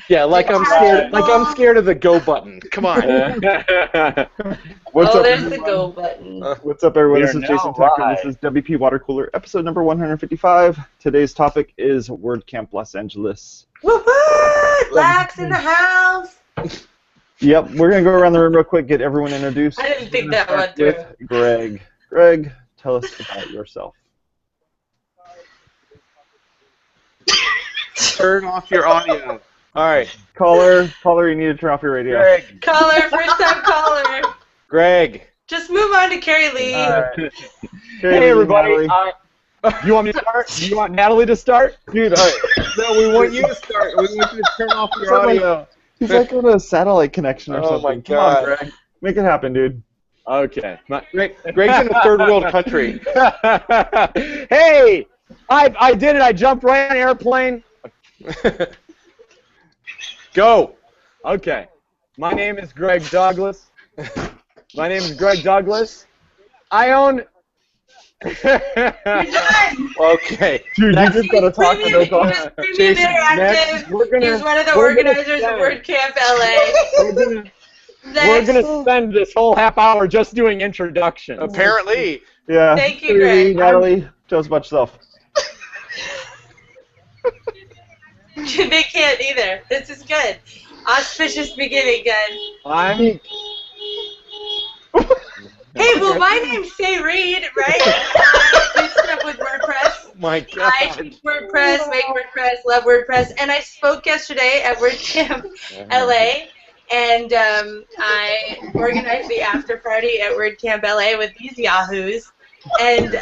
Yeah, like I'm scared. Like I'm scared of the go button. Come on. What's up, there's the everyone? go button. What's up, everyone? We This are is Jason now Tucker. live. This is WP Water Cooler, episode number 155. Today's topic is WordCamp Los Angeles. Woo-hoo! Lax in the house. Yep, we're going to go around the room real quick, get everyone introduced. I didn't think We're gonna that went start with Greg. Greg, tell us about yourself. Turn off your audio. All right, Caller, you need to turn off your radio. Greg. Caller, first time caller. Greg. Just move on to Carrie Lee. Carrie Hey, Lee, everybody. Natalie. You want me to start? Do you want Natalie to start? Dude, No, we want you to start. We want you to turn off your audio. he's like on a satellite connection or Oh something. my Come on, God. Greg. Make it happen, dude. Okay. Greg's in a third world country. Hey, I did it. I jumped right on an airplane. Go. Okay. My name is Greg Douglas. I own. Okay. Dude, you just gotta talk to those all. Premium Jason, Interactive. He's one of the organizers of WordCamp LA. We're gonna spend this whole half hour just doing introductions. Apparently. Yeah. Thank you, Carrie Lee, Greg. Natalie, tell us about yourself. They can't either. This is good. Auspicious beginning, good. I'm. Hey, well, my name's Say Reed, right? I do stuff with WordPress. My God. I teach WordPress, make WordPress, love WordPress, and I spoke yesterday at WordCamp LA, and I organized the after party at WordCamp LA with these yahoos, and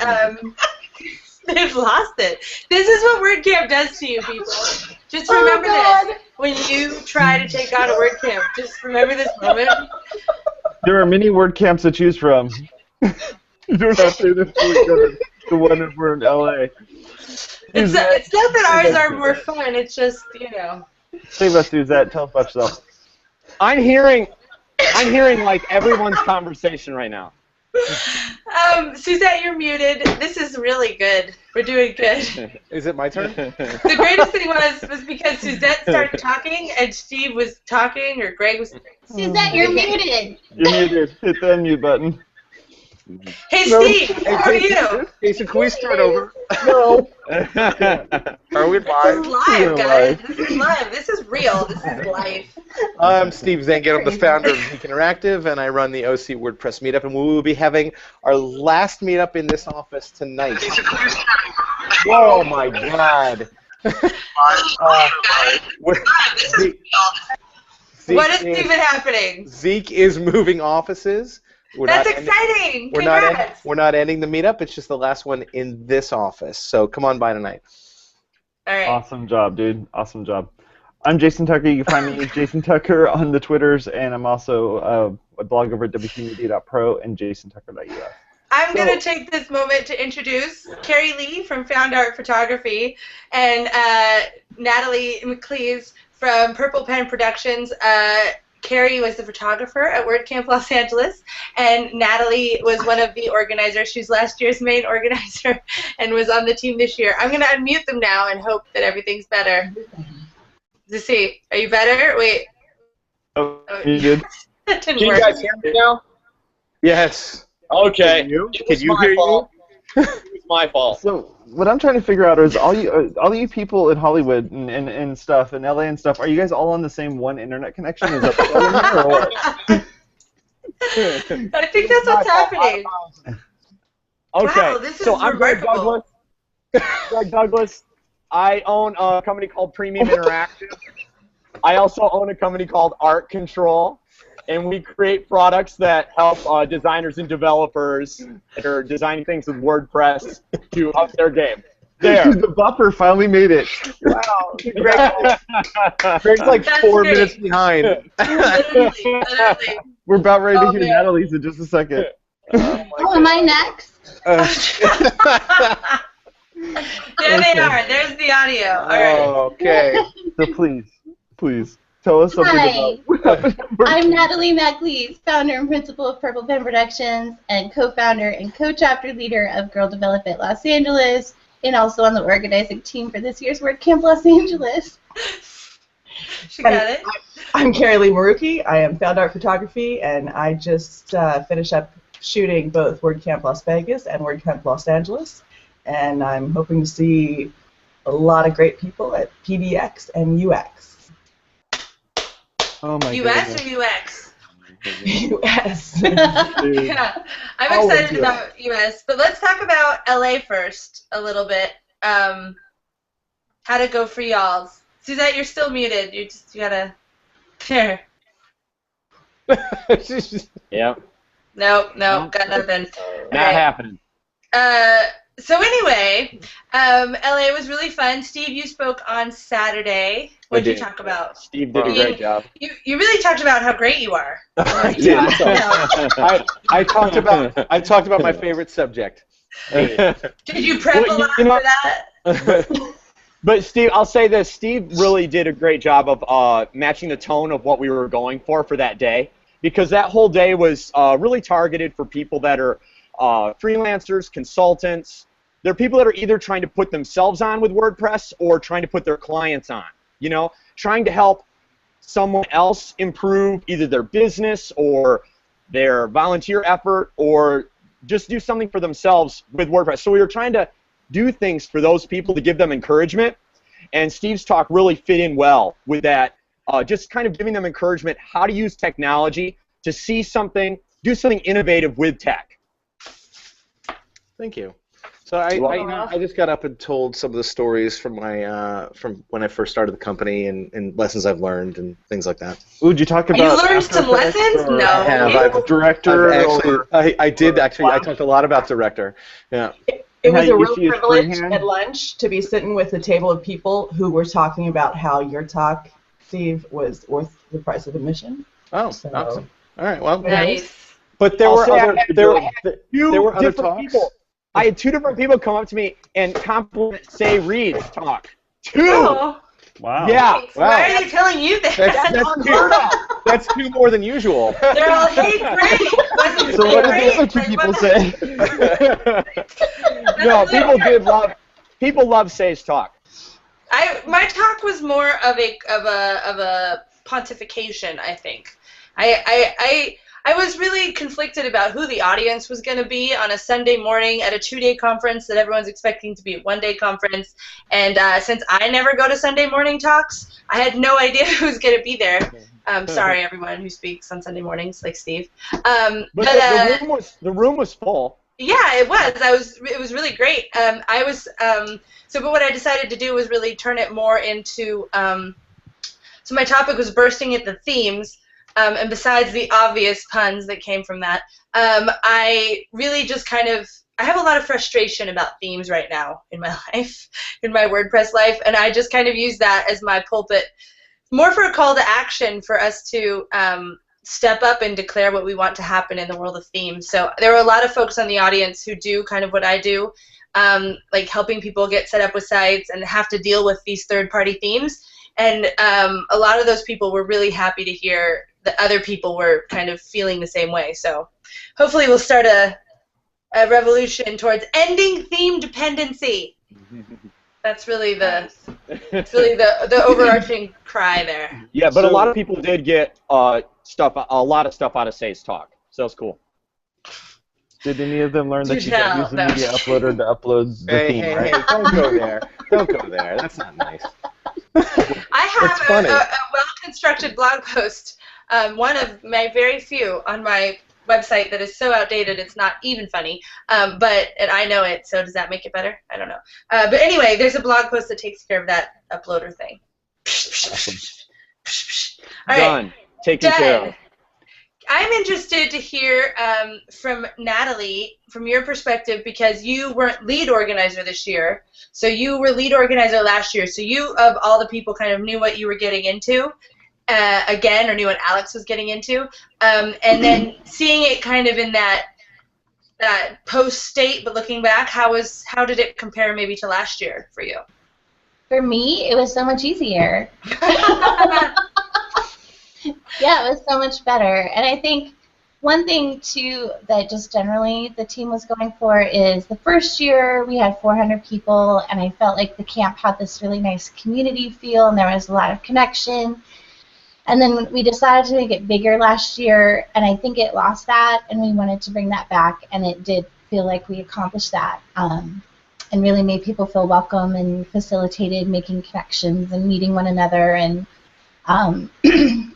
they've lost it. This is what WordCamp does to you, people. Just remember this when you try to take on a WordCamp. Just remember this moment. There are many WordCamps to choose from. You don't have to this week, the one if we're in LA. It's not that ours are more fun. It's just, you know. Save us, Suzette. Tell us about yourself. I'm hearing like everyone's conversation right now. Suzette, you're muted. This is really good. We're doing good. Is it my turn? The greatest thing was because Suzette started talking and Steve was talking, or Greg was. Suzette, you're muted. You're muted. Hit the unmute button. Hey, Steve, how are you? Jason, can we start over? No. Are we This is live? live, guys. This is live. This is real. This is life. I'm Steve Zanget. I'm the founder of Geek Interactive, and I run the OC WordPress meetup, and we will be having our last meetup in this office tonight. Oh my God. What is even happening? Zeke is moving offices. That's exciting. Congrats. We're not ending the meetup. It's just the last one in this office. So come on by tonight. All right. Awesome job, dude. Awesome job. I'm Jason Tucker. You can find me as Jason Tucker on the Twitters, and I'm also a blog over at wpmedia.pro and jasontucker.us. I'm going to take this moment to introduce Carrie Lee from Found Art Photography and Natalie McLeese from Purple Pen Productions. Carrie was the photographer at WordCamp Los Angeles, and Natalie was one of the organizers. She's last year's main organizer and was on the team this year. I'm going to unmute them now and hope that everything's better. Let's see. Are you better? Wait. Oh, you did? That didn't Can you work. guys hear me now? Yes. Okay. Can you It's my hear fault. It's my fault. So what I'm trying to figure out is all you people in Hollywood and stuff, in LA and stuff, are you guys all on the same one internet connection? Is that the problem or what? I think that's what's happening. Okay, Wow, this is so I'm Greg remarkable. Douglas. Greg Douglas. I own a company called Premium Interactive. I also own a company called Art Control, and we create products that help designers and developers that are designing things with WordPress to up their game. There. Dude, the buffer finally made it. Wow. Greg's like That's 4 great. minutes behind. Literally. We're about ready to Oh, hear man. Natalie's in just a second. Oh, am I next? There they are. There's the audio. All right. Okay. So please, tell us something Hi. about what happened. I'm Natalie McLeese, founder and principal of Purple Pen Productions, and co-founder and co-chapter leader of Girl Develop It Los Angeles, and also on the organizing team for this year's WordCamp Los Angeles. She got it. I'm Carrie Lee Maruki. I am Found Art Photography, and I just finished up shooting both WordCamp Las Vegas and WordCamp Los Angeles. And I'm hoping to see a lot of great people at PDX and UX. Oh my US goodness. or UX? US. Yeah, I'm excited about US, but let's talk about LA first a little bit. How'd it go for y'all? Suzette, you're still muted. You gotta. Here. Yeah. Nope, got nothing. Not happening. So anyway, LA was really fun. Steve, you spoke on Saturday. What did you talk about? Steve did a great job. You really talked about how great you are. I talked about my favorite subject. Did you prep a lot for that? But Steve, I'll say this: Steve really did a great job of matching the tone of what we were going for that day, because that whole day was really targeted for people that are freelancers, consultants. They're people that are either trying to put themselves on with WordPress or trying to put their clients on. You know, trying to help someone else improve either their business or their volunteer effort or just do something for themselves with WordPress. So we were trying to do things for those people to give them encouragement, and Steve's talk really fit in well with that, just kind of giving them encouragement how to use technology to see something, do something innovative with tech. Thank you. So I just got up and told some of the stories from my from when I first started the company and lessons I've learned and things like that. Ooh, did you talk about? You learned After some Effects lessons? or No. I have. Director. I did actually. I talked a lot about Director. Yeah. It was How a you real use privilege freehand? at lunch to be sitting with a table of people who were talking about how your talk, Steve, was worth the price of admission. Oh, So- awesome. All right. Well, Nice. but there I'll were say I other had there two were other different talks. people. I had two different people come up to me and compliment Say Reed's talk. Two. Oh, Wow. Yeah. thanks. Why are they telling you that? That's two more than usual. They're all, hey, great. Wasn't So what did great? the other two Like, people what say? No, people love Say's talk. My talk was more of a pontification, I think. I was really conflicted about who the audience was going to be on a Sunday morning at a 2-day conference that everyone's expecting to be a 1-day conference. And since I never go to Sunday morning talks, I had no idea who was going to be there. Sorry, everyone who speaks on Sunday mornings, like Steve. But the room was full. Yeah, it was. It was really great. But what I decided to do was really turn it more into. So my topic was bursting at the themes, and besides the obvious puns that came from that, I really just kind of. I have a lot of frustration about themes right now in my life, in my WordPress life, and I just kind of use that as my pulpit, more for a call to action for us to. Step up and declare what we want to happen in the world of themes. So there were a lot of folks on the audience who do kind of what I do, like helping people get set up with sites and have to deal with these third-party themes. And a lot of those people were really happy to hear that other people were kind of feeling the same way. So hopefully we'll start a revolution towards ending theme dependency. That's really the overarching cry there. Yeah, but a lot of people did get a lot of stuff out of Say's talk, so that's cool. Did any of them learn that you No, don't use the no. media uploader to upload the theme, right? Hey, don't go there. Don't go there. That's not nice. I That's have funny. a well-constructed blog post, one of my very few on my website that is so outdated it's not even funny, and I know it, so does that make it better? I don't know. But anyway, there's a blog post that takes care of that uploader thing. All right. Done. Taken care of. I'm interested to hear from Natalie, from your perspective, because you weren't lead organizer this year. So you were lead organizer last year. So you, of all the people, kind of knew what you were getting into, again, or knew what Alex was getting into. And then seeing it kind of in that post state, but looking back, how did it compare maybe to last year for you? For me, it was so much easier. Yeah, it was so much better. And I think One thing, too, that just generally the team was going for is the first year we had 400 people, and I felt like the camp had this really nice community feel, and there was a lot of connection. And then we decided to make it bigger last year, and I think it lost that, and we wanted to bring that back, and it did feel like we accomplished that, and really made people feel welcome and facilitated making connections and meeting one another and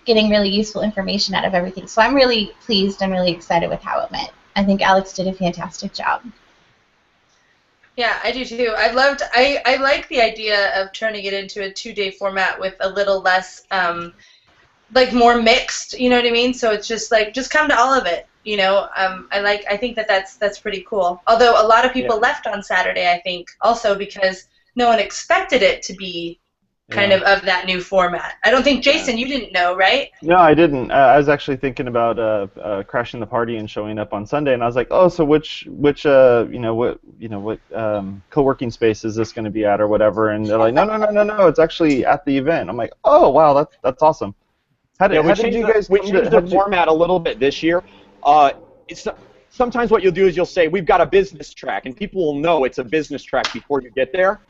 getting really useful information out of everything. So I'm really pleased and really excited with how it went. I think Alex did a fantastic job. Yeah, I do too. I like the idea of turning it into a 2-day format with a little less, like more mixed, you know what I mean? So it's just like, just come to all of it, you know? I think that's pretty cool. Although a lot of people left on Saturday, I think, also because no one expected it to be kind of that new format. I don't think, Jason, you didn't know, right? No, I didn't. I was actually thinking about crashing the party and showing up on Sunday, and I was like, oh, so which co-working space is this going to be at or whatever? And they're like, no, it's actually at the event. I'm like, oh, wow, that's awesome. We changed the format a little bit this year. Sometimes what you'll do is you'll say, we've got a business track, and people will know it's a business track before you get there.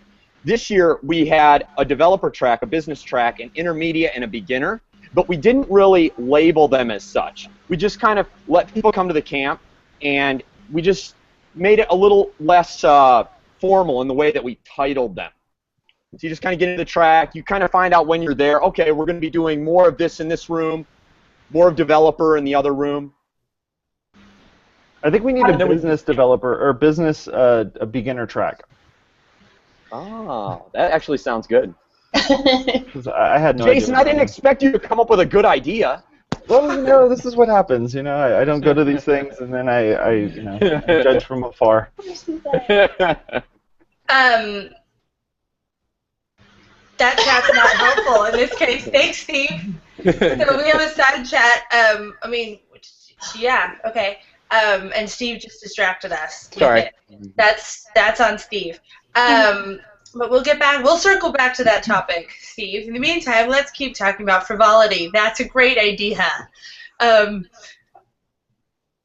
This year, we had a developer track, a business track, an intermediate, and a beginner, but we didn't really label them as such. We just kind of let people come to the camp, and we just made it a little less formal in the way that we titled them. So you just kind of get into the track, you kind of find out when you're there, okay, we're going to be doing more of this in this room, more of developer in the other room. I think we need a business developer or business a beginner track. Oh, that actually sounds good. I had no Jason, idea. I didn't expect you to come up with a good idea. Well, this is what happens. I don't go to these things, and then I judge from afar. That chat's not helpful in this case. Thanks, Steve. So we have a side chat. Okay. And Steve just distracted us. Sorry. That's on Steve. But we'll get back. We'll circle back to that topic, Steve. In the meantime, let's keep talking about frivolity. That's a great idea.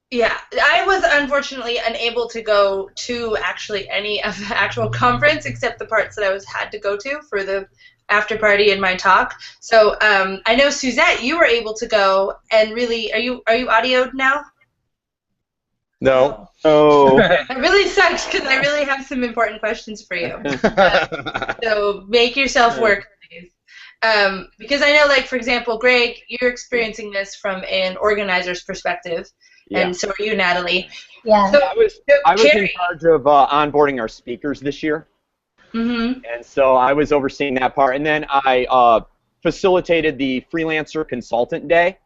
Yeah, I was unfortunately unable to go to actually any of the actual conference except the parts that I had to go to for the after party and my talk. So I know Suzette, you were able to go, and really, are you audioed now? No. Oh. It really sucks because I really have some important questions for you. So make yourself work, please. Because I know, like, for example, Greg, you're experiencing this from an organizer's perspective, and so are you, Natalie. Yeah. So I was in charge of onboarding our speakers this year. Mm-hmm. And so I was overseeing that part. And then I facilitated the Freelancer Consultant Day,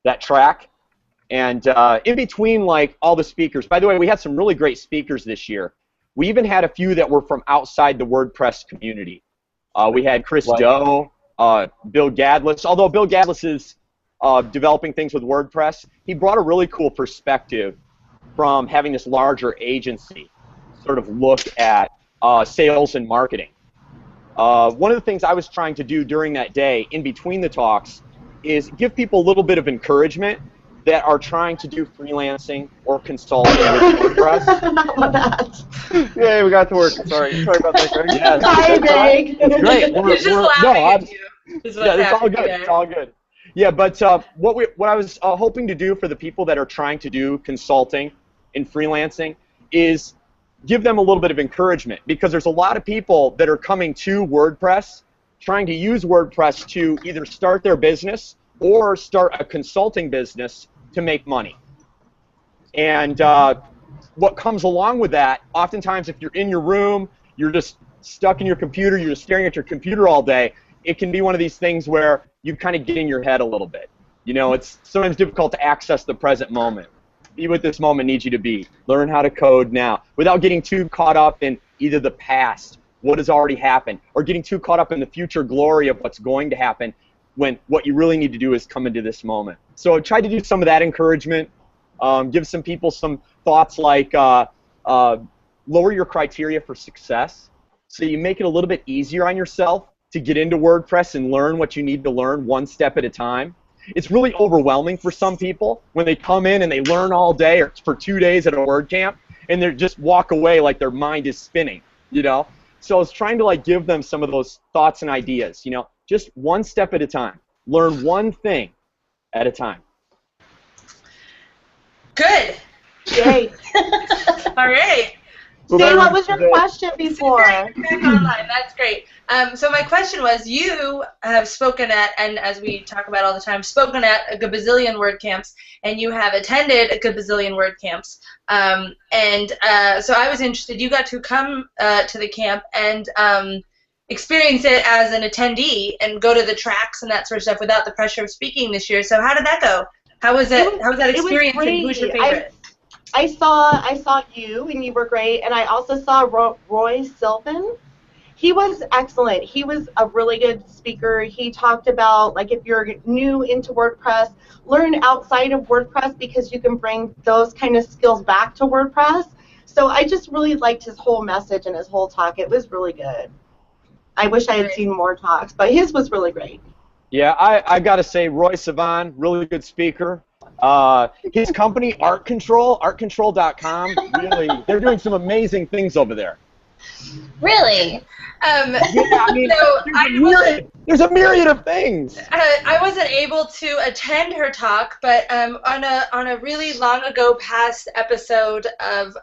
that track. And in between, like, all the speakers, by the way, we had some really great speakers this year. We even had a few that were from outside the WordPress community. We had Chris Doe, Bill Gadlis. Although Bill Gadlis is developing things with WordPress, he brought a really cool perspective from having this larger agency sort of look at sales and marketing. One of the things I was trying to do during that day, in between the talks, is give people a little bit of encouragement that are trying to do freelancing or consulting with WordPress. Yay, we got to work. Sorry about that, Greg. Yes. Hi, Greg. It's great. He's just laughing at you. It's all good. It's all good. Yeah, but what I was hoping to do for the people that are trying to do consulting and freelancing is give them a little bit of encouragement, because there's a lot of people that are coming to WordPress trying to use WordPress to either start their business or start a consulting business to make money. And what comes along with that, oftentimes if you're in your room, you're just stuck in your computer, you're just staring at your computer all day, it can be one of these things where you kind of get in your head a little bit. You know, it's sometimes difficult to access the present moment. Be what this moment needs you to be. Learn how to code now without getting too caught up in either the past, what has already happened, or getting too caught up in the future glory of what's going to happen, when what you really need to do is come into this moment. So I tried to do some of that encouragement, give some people some thoughts like lower your criteria for success, so you make it a little bit easier on yourself to get into WordPress and learn what you need to learn one step at a time. it's really overwhelming for some people when they come in and they learn all day or for 2 days at a WordCamp, and they just walk away like their mind is spinning, you know? So I was trying to like give them some of those thoughts and ideas, you know, just one step at a time. Learn one thing at a time. Good. Yay. All right. Say, what was your question before? Back online. That's great. So my question was, you have spoken at, and as we talk about all the time, spoken at a gazillion WordCamps, and you have attended a gazillion WordCamps. So I was interested. You got to come to the camp and experience it as an attendee and go to the tracks and that sort of stuff without the pressure of speaking this year. So how did that go? How was it? How was that experience? And who's your favorite? I saw you, and you were great, and I also saw Roy Sylvan. He was excellent. He was a really good speaker. He talked about, like, if you're new into WordPress, learn outside of WordPress because you can bring those kind of skills back to WordPress. So I just really liked his whole message and his whole talk. It was really good. I wish I had seen more talks, but his was really great. Yeah, I got to say, Roy Savan, really good speaker. His company, Art Control, artcontrol.com, really, they're doing some amazing things over there. Really? Yeah, I mean, there's a myriad of things. I wasn't able to attend her talk, but on a really long ago past episode of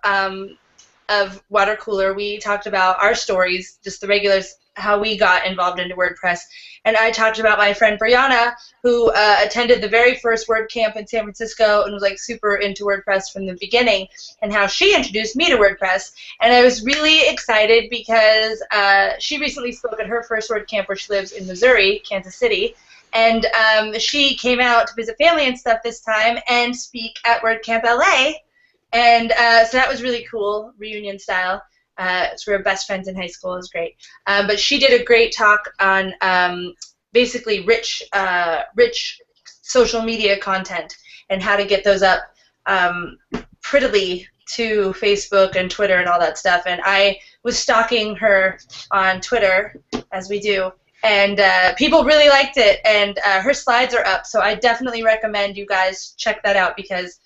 Water Cooler, we talked about our stories, just the regulars, how we got involved into WordPress. And I talked about my friend Brianna, who attended the very first WordCamp in San Francisco and was like super into WordPress from the beginning, and how she introduced me to WordPress. And I was really excited because she recently spoke at her first WordCamp, where she lives in Missouri, Kansas City. And she came out to visit family and stuff this time and speak at WordCamp LA. And so that was really cool, reunion style. So we were best friends in high school. It was great. But she did a great talk on basically rich social media content and how to get those up prettily to Facebook and Twitter and all that stuff. And I was stalking her on Twitter, as we do, and people really liked it. And her slides are up, so I definitely recommend you guys check that out, because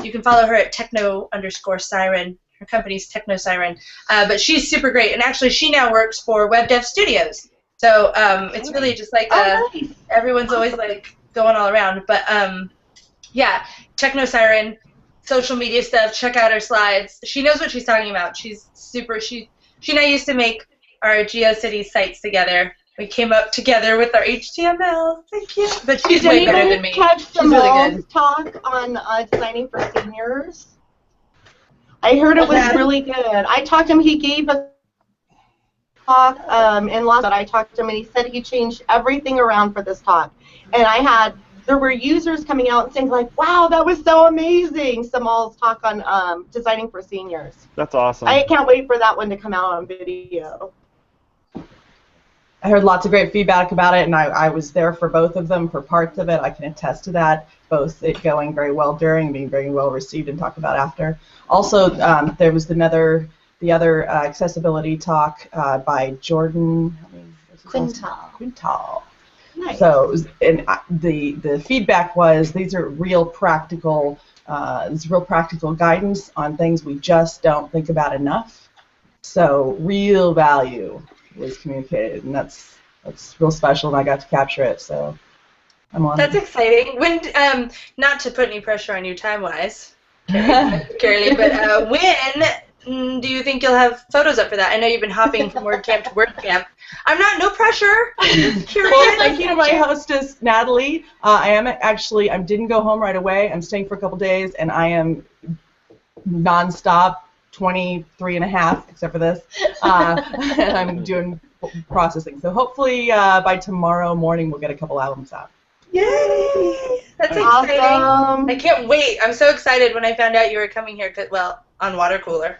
you can follow her at techno_siren. Her company's Techno Siren, but she's super great, and actually she now works for Web Dev Studios. So it's really just like nice. Everyone's always like going all around. But yeah, Techno Siren, social media stuff. Check out her slides. She knows what she's talking about. She's super. She and I used to make our GeoCities sites together. We came up together with our HTML. Thank you. But she's way better than me. Catch She's really good. talk on designing for seniors. I heard it was really good. I talked to him. He gave a talk in Los Angeles. I talked to him, and he said he changed everything around for this talk. And there were users coming out and saying, like, wow, that was so amazing. Samal's talk on designing for seniors. That's awesome. I can't wait for that one to come out on video. I heard lots of great feedback about it, and I was there for both of them, for parts of it. I can attest to that, both it going very well during, being very well received, and talked about after. Also, there was the other accessibility talk by Jordan Quintal. Nice. So, and the feedback was, these are real practical guidance on things we just don't think about enough. So, real value was communicated, and that's real special, and I got to capture it. So, I'm on. That's exciting. When not to put any pressure on you time-wise, Carly, but when do you think you'll have photos up for that? I know you've been hopping from WordCamp to WordCamp. I'm not, no pressure. I'm just curious. Well, thank you to my hostess, Natalie. I didn't go home right away. I'm staying for a couple days, and I am nonstop, 23 and a half, except for this, and I'm doing processing. So hopefully by tomorrow morning we'll get a couple albums out. Yay! That's Awesome. exciting. I can't wait. I'm so excited when I found out you were coming here, on Water Cooler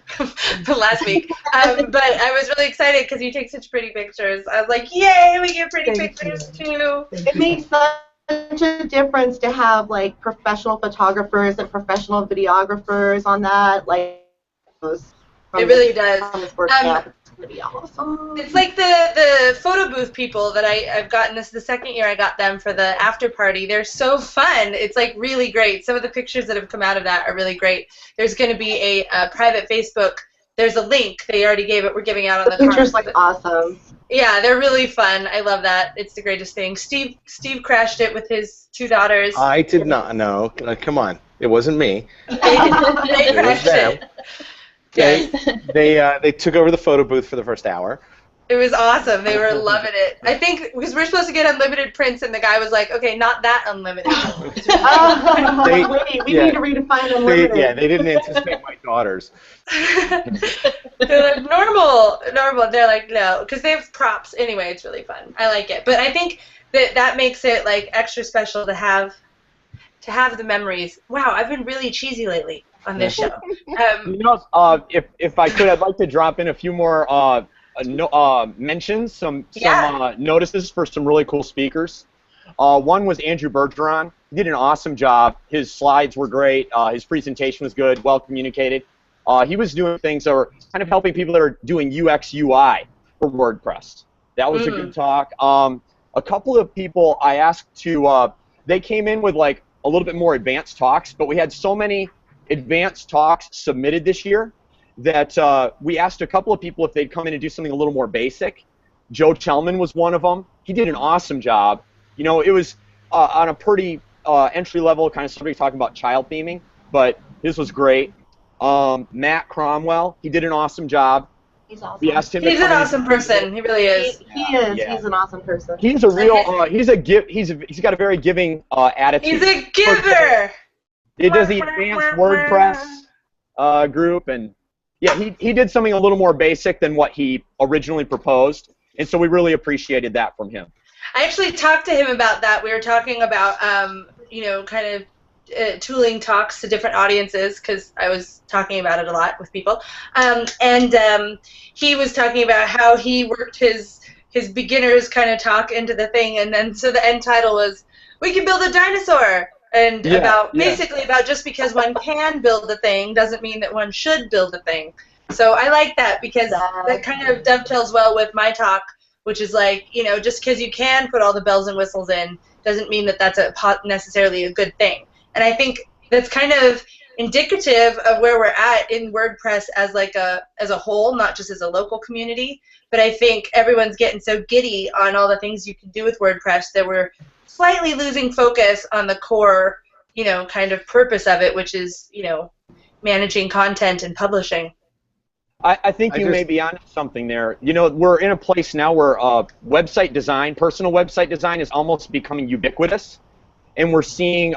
last week. But I was really excited because you take such pretty pictures. I was like, yay, we get pretty pictures too. It makes such a difference to have like professional photographers and professional videographers on that. Like, it really does. pretty awesome. It's like the photo booth people that I've gotten. This is the second year I got them for the after party. They're so fun. It's like really great. Some of the pictures that have come out of that are really great. There's going to be a private Facebook. There's a link. They already gave it. We're giving out on the pictures cards. look awesome. Yeah, they're really fun. I love that. It's the greatest thing. Steve crashed it with his 2 daughters. I did not. No, come on. It wasn't me. They It was crashed them. it. They took over the photo booth for the first hour. It was awesome. They were loving it. I think because we're supposed to get unlimited prints, and the guy was like, "Okay, not that unlimited." Wait, we need to redefine unlimited. They didn't anticipate my daughters. They're like normal. They're like no, because they have props. Anyway, it's really fun. I like it, but I think that makes it like extra special to have the memories. Wow, I've been really cheesy lately on this show. You know, if I could, I'd like to drop in a few more mentions, some notices for some really cool speakers. One was Andrew Bergeron. He did an awesome job. His slides were great. His presentation was good, well communicated. He was doing things that were kind of helping people that are doing UX, UI for WordPress. That was a good talk. A couple of people I asked to, they came in with like a little bit more advanced talks, but we had so many advanced talks submitted this year that we asked a couple of people if they'd come in and do something a little more basic. Joe Chelman was one of them. He did an awesome job. You know, it was on a pretty entry-level kind of subject talking about child theming, but his was great. Matt Cromwell, he did an awesome job. He's awesome. We asked him He's an awesome person. He really is. He is. Yeah. He's an awesome person. He's a real. He's got a very giving attitude. He's a giver. He does the advanced WordPress group, and yeah, he did something a little more basic than what he originally proposed, and so we really appreciated that from him. I actually talked to him about that. We were talking about, you know, kind of tooling talks to different audiences because I was talking about it a lot with people. And he was talking about how he worked his beginners kind of talk into the thing, and then so the end title was, "We can build a dinosaur." And basically about just because one can build a thing doesn't mean that one should build a thing. So I like that because that kind of dovetails well with my talk, which is like, you know, just because you can put all the bells and whistles in doesn't mean that that's necessarily a good thing. And I think that's kind of indicative of where we're at in WordPress as a whole, not just as a local community. But I think everyone's getting so giddy on all the things you can do with WordPress that we're slightly losing focus on the core, you know, kind of purpose of it, which is, you know, managing content and publishing. I think you may be onto something there. You know, we're in a place now where website design, personal website design is almost becoming ubiquitous. And we're seeing,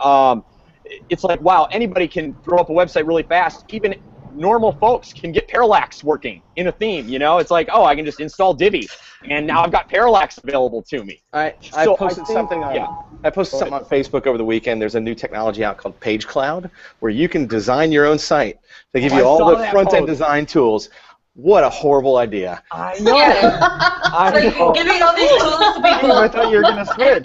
it's like, wow, anybody can throw up a website really fast. Even normal folks can get Parallax working in a theme, you know? It's like, oh, I can just install Divi, and now I've got Parallax available to me. I posted something on Facebook over the weekend. There's a new technology out called PageCloud, where you can design your own site. They give you all the front-end design tools. What a horrible idea. I know. Like giving all these tools to people. I thought you were going to switch.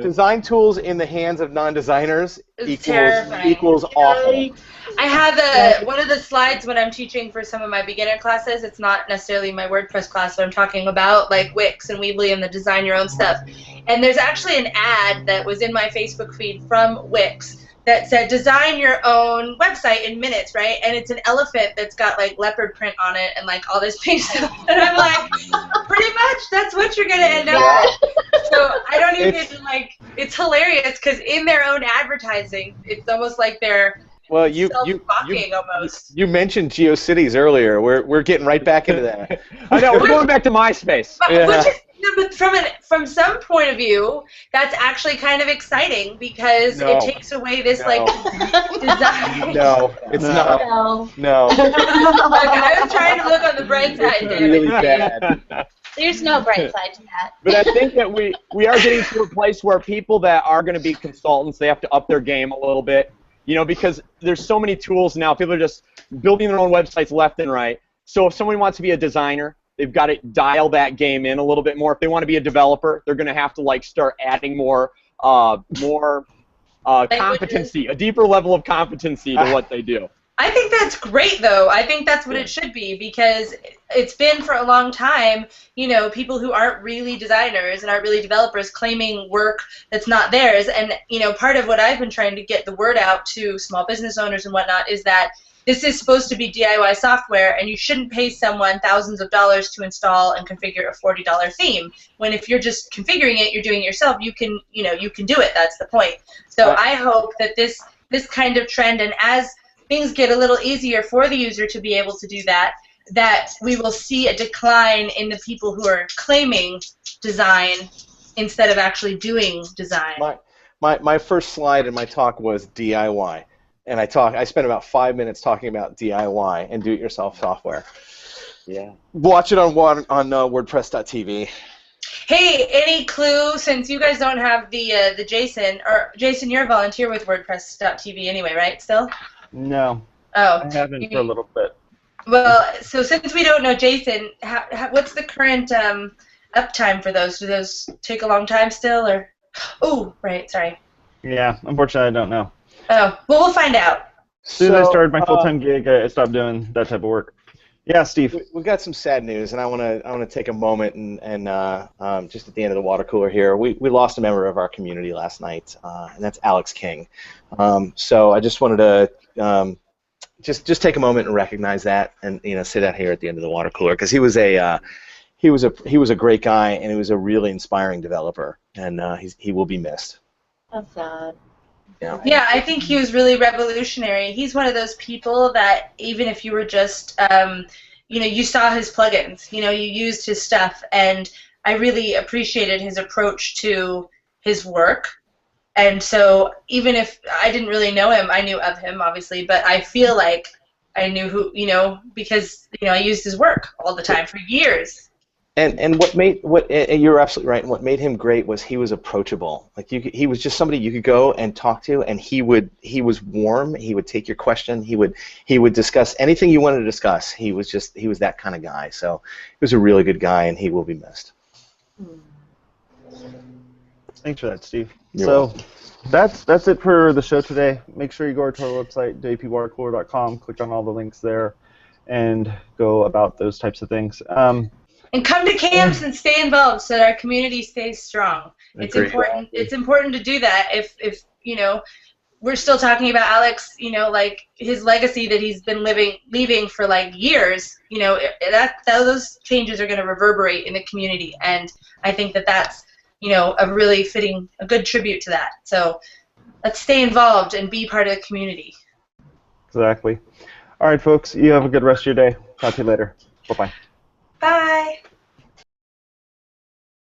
Design tools in the hands of non-designers equals awful. I have one of the slides when I'm teaching for some of my beginner classes. It's not necessarily my WordPress class, but I'm talking about like Wix and Weebly and the design your own stuff. And there's actually an ad that was in my Facebook feed from Wix that said design your own website in minutes, right? And it's an elephant that's got like leopard print on it and like all this pink stuff. And I'm like, pretty much that's what you're gonna end up with. So I don't even like. It's hilarious because in their own advertising, it's almost like they're self-mocking almost. You mentioned GeoCities earlier. We're getting right back into that. I know, we're going back to MySpace. But from some point of view, that's actually kind of exciting because it takes away this like design. No, it's not. No. Like, I was trying to look on the bright side, It's really bad. There's no bright side to that. But I think that we are getting to a place where people that are going to be consultants, they have to up their game a little bit, you know, because there's so many tools now. People are just building their own websites left and right. So if someone wants to be a designer, they've got to dial that game in a little bit more. If they want to be a developer, they're going to have to like start adding more competency, a deeper level of competency to what they do. I think that's great, though. I think that's what it should be, because it's been for a long time, you know, people who aren't really designers and aren't really developers claiming work that's not theirs. And, you know, part of what I've been trying to get the word out to small business owners and whatnot is that this is supposed to be DIY software, and you shouldn't pay someone thousands of dollars to install and configure a $40 theme. When if you're just configuring it, you're doing it yourself, you can, you know, you can do it. That's the point. So I hope that this kind of trend, and as things get a little easier for the user to be able to do that, that we will see a decline in the people who are claiming design instead of actually doing design. My first slide in my talk was DIY, and I spent about 5 minutes talking about DIY and do-it-yourself software. Yeah. Watch it on WordPress.tv. Hey, any clue, since you guys don't have the Jason, or Jason, you're a volunteer with WordPress.tv anyway, right, still? No. Oh. I haven't for a little bit. Well, so since we don't know Jason, what's the current uptime for those? Do those take a long time still, or? Oh, right, sorry. Yeah, unfortunately, I don't know. Oh, well, we'll find out. As soon as I started my full-time gig, I stopped doing that type of work. Yeah, Steve. We've got some sad news, and I want to take a moment and just at the end of the water cooler here, we lost a member of our community last night, and that's Alex King. So I just wanted to just take a moment and recognize that, and sit out here at the end of the water cooler, because he was a great guy, and he was a really inspiring developer, and he will be missed. That's sad. Yeah, I think he was really revolutionary. He's one of those people that even if you were just, you saw his plugins, you used his stuff, and I really appreciated his approach to his work. And so even if I didn't really know him, I knew of him, obviously, but I feel like I knew who, because, I used his work all the time for years. And you're absolutely right. And what made him great was he was approachable. Like he was just somebody you could go and talk to, and he was warm. He would take your question. He would discuss anything you wanted to discuss. He was that kind of guy. So he was a really good guy, and he will be missed. Thanks for that, Steve. You're so welcome. that's it for the show today. Make sure you go to our website, wpwatercooler.com, click on all the links there, and go about those types of things. And come to camps and stay involved so that our community stays strong. It's important. It's important to do that. If we're still talking about Alex, like his legacy that he's been leaving for like years. Those changes are going to reverberate in the community, and I think that's a really a good tribute to that. So let's stay involved and be part of the community. Exactly. All right, folks. You have a good rest of your day. Talk to you later. Bye-bye. Bye.